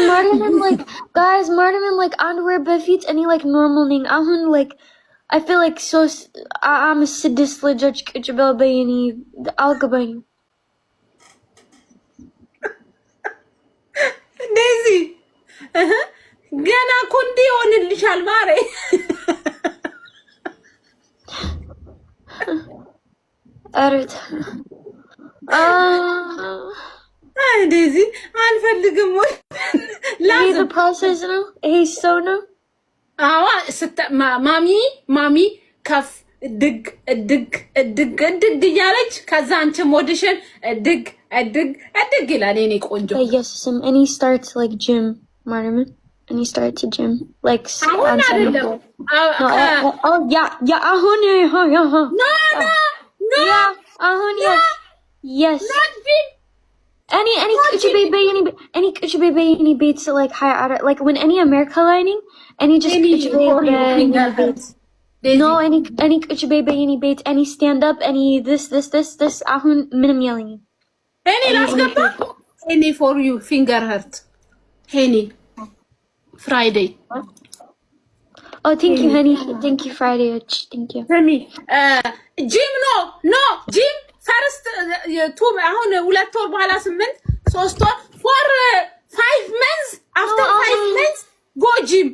Martin, like, guys, Martin, like, underwear በፊት እኔ like normal ነኝ አሁን like I feel like so I'm a sadist ልጆች ቁጭ ብለው በይኒ አልገባኝም ዴዚ ገና እኮ እንዲህ ይሆንልሻል ማሬ አረት ዴዚ አልፈልግም ወይ ይሄ the process ነው ይሄ ሰው ነው አዋ ማሚ ከፍ ድግ እያለች ከዛ አንቺ ሞዲሽን ድግ ይላል የኔ ቆንጆ ኢየሱስም and he starts like gym Martin and he starts to gym like oh yeah አሁን no yeah አሁን yes any kuch baby any beats like high like when any America lining any just no any kuch baby any beats any stand up any this ahun minimum yelling any last gaba any for you finger hurt any Friday oh thank you honey thank you Friday thank you for me gym no gym first two አሁን 2 ወር በኋላ 8 3 ወር for 5 months after 5 months go gym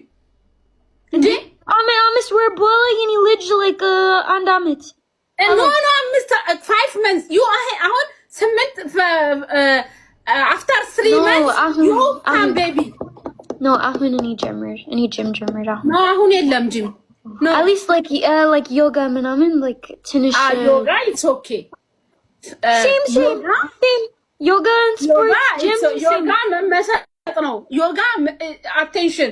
እንዴ almost we're boiling and he lives like አንድ አመት no Mr. 5 months you አሁን 8 after 3 months you come baby no አሁን እኔ gym no አሁን የለም gym no at least like yoga ምናምን like ትንሽ yoga it's okay same yoga and sports gym yoga መመሰጥ ነው yoga attention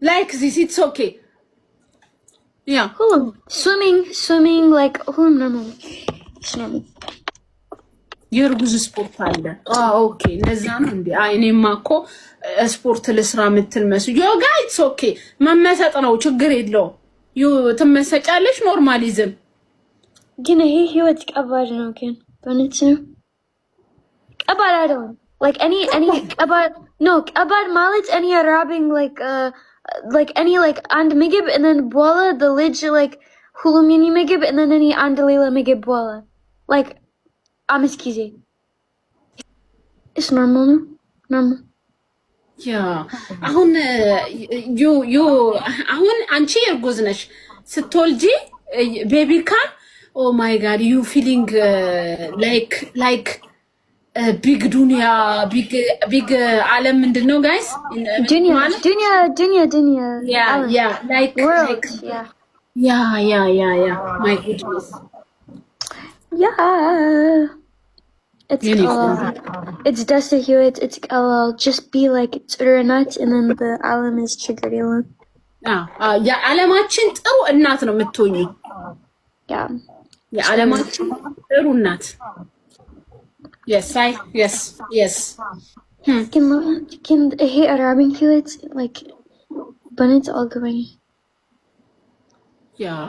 like this it's okay yeah swimming like normal it's normal የርጉዝ ስፖርት አለ ኦኬ እንደዛ ነው እንዴ እኔማ እኮ ስፖርት ለስራ ምትል መስሎ ዮጋ ኢትስ ኦኬ መመሰጥ ነው ችግር የለውም ትመሰጫለሽ ኖርማሊዝም ግን ይሄ ህይወት ከባድ ነው ግን በእውነት ነው ከባድ አይደለም like any ከባድ ማለት any robbing like any like አንድ ምግብ and then በኋላ the ልጅ like ሁሉም የኔ ምግብ and then any አንድ ሌላ ምግብ በኋላ like አምስት ጊዜ it's normal አሁን አሁን አንቺ እርጉዝ ነሽ ስትወልጂ ቤቢ ካም oh my god you feeling like big dunya big ዓለም ምንድነው guys dunya yeah like world like, yeah my goodness yeah it's dust of hewitt it's just be like it's not and then the alam is triggered ያ ዓለማችን ጥሩ እናት ነው የምትሆኚ ያ ዓለማችን ጥሩ እናት yes can hey arabian hewitt like but it's all going yeah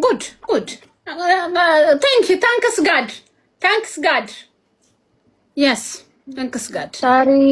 good thanks god yes thanks god sorry